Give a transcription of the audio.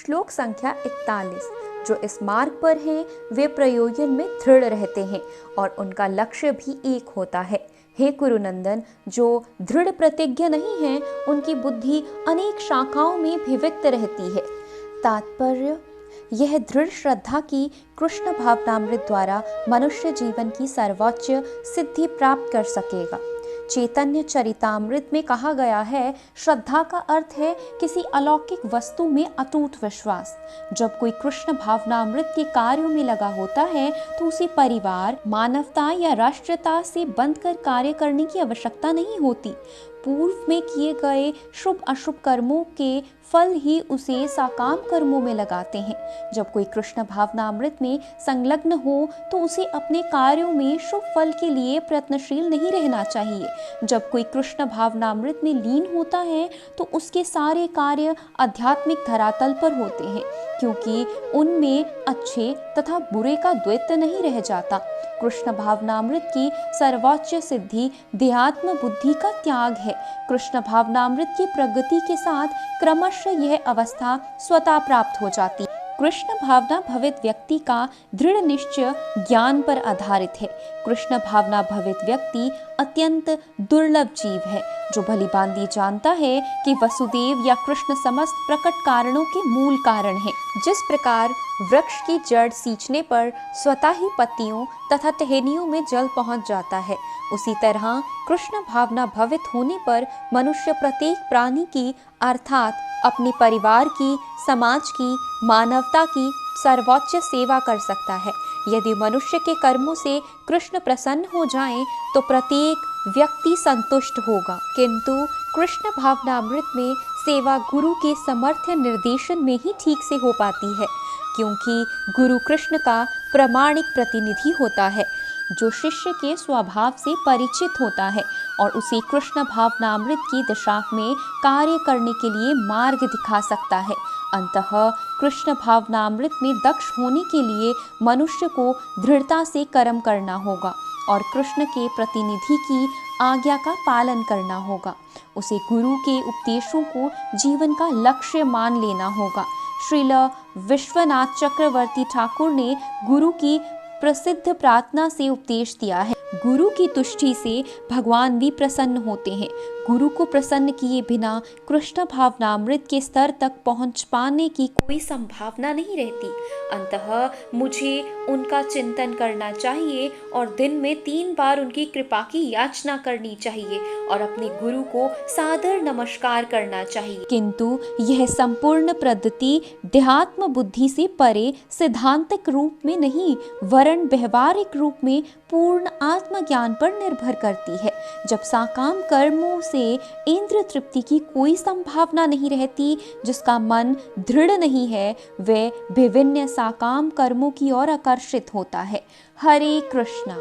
श्लोक संख्या 41। जो इस मार्ग पर हैं वे प्रयोजन में दृढ़ रहते हैं और उनका लक्ष्य भी एक होता है। हे कुरुनंदन, जो दृढ़ प्रतिज्ञ नहीं है उनकी बुद्धि अनेक शाखाओं में विविक्त रहती है। तात्पर्य, यह दृढ़ श्रद्धा की कृष्ण भावनामृत द्वारा मनुष्य जीवन की सर्वोच्च सिद्धि प्राप्त कर सकेगा। चैतन्य चरितामृत में कहा गया है, श्रद्धा का अर्थ है किसी अलौकिक वस्तु में अटूट विश्वास। जब कोई कृष्ण भावनामृत के कार्यों में लगा होता है तो उसे परिवार, मानवता या राष्ट्रीयता से बंधकर कार्य करने की आवश्यकता नहीं होती। पूर्व में किए गए शुभ अशुभ कर्मों के फल ही उसे साकाम कर्मों में लगाते हैं। जब कोई कृष्ण भावनामृत में संलग्न हो तो उसे अपने कार्यों में शुभ फल के लिए प्रयत्नशील नहीं रहना चाहिए। जब कोई कृष्ण भावनामृत में लीन होता है तो उसके सारे कार्य आध्यात्मिक धरातल पर होते हैं, क्योंकि उनमें अच्छे तथा बुरे का द्वैत नहीं रह जाता। कृष्ण भावनामृत की सर्वोच्च सिद्धि देहात्म बुद्धि का त्याग है। कृष्ण भावनामृत की प्रगति के साथ क्रमशः यह अवस्था स्वतः प्राप्त हो जाती। कृष्ण भावना भवित व्यक्ति का दृढ़ निश्चय ज्ञान पर आधारित है। कृष्ण भावना भवित व्यक्ति अत्यंत दुर्लभ जीव है, जो भली भांति जानता है कि वसुदेव या कृष्ण समस्त प्रकट कारणों के मूल कारण है। जिस प्रकार वृक्ष की जड़ सींचने पर स्वतः ही पत्तियों तथा टहनियों में जल पहुंच जाता है, उसी तरह कृष्ण भावना भवित होने पर मनुष्य प्रत्येक प्राणी की अर्थात अपने परिवार की, समाज की, मानवता की सर्वोच्च सेवा कर सकता है। यदि मनुष्य के कर्मों से कृष्ण प्रसन्न हो जाएं, तो प्रत्येक व्यक्ति संतुष्ट होगा। किंतु कृष्ण भावनामृत में सेवा गुरु के समर्थ निर्देशन में ही ठीक से हो पाती है, क्योंकि गुरु कृष्ण का प्रामाणिक प्रतिनिधि होता है, जो शिष्य के स्वभाव से परिचित होता है और उसे कृष्ण भावनामृत की दिशा में कार्य करने के लिए मार्ग दिखा सकता है। अंततः कृष्ण भावनामृत में दक्ष होने के लिए मनुष्य को दृढ़ता से कर्म करना होगा और कृष्ण के प्रतिनिधि की आज्ञा का पालन करना होगा। उसे गुरु के उपदेशों को जीवन का लक्ष्य मान लेना होगा। श्रील विश्वनाथ चक्रवर्ती ठाकुर ने गुरु की प्रसिद्ध प्रार्थना से उपदेश दिया है। गुरु की तुष्टि से भगवान भी प्रसन्न होते हैं। गुरु को प्रसन्न किए बिना कृष्ण भावनामृत के स्तर तक पहुंच पाने की कोई संभावना नहीं रहती। अंततः मुझे उनका चिंतन करना चाहिए और दिन में 3 बार उनकी कृपा की याचना करनी चाहिए और अपने गुरु को सादर नमस्कार करना चाहिए। किंतु यह संपूर्ण पद्धति देहात्म बुद्धि से परे सिद्धांतिक रूप में नहीं, वरन व्यवहारिक रूप में पूर्ण आत्मज्ञान पर निर्भर करती है। जब साकाम कर्मों से इंद्र तृप्ति की कोई संभावना नहीं रहती, जिसका मन दृढ़ नहीं है, वह विभिन्न साकाम कर्मों की ओर आकर्षित होता है। हरे कृष्णा।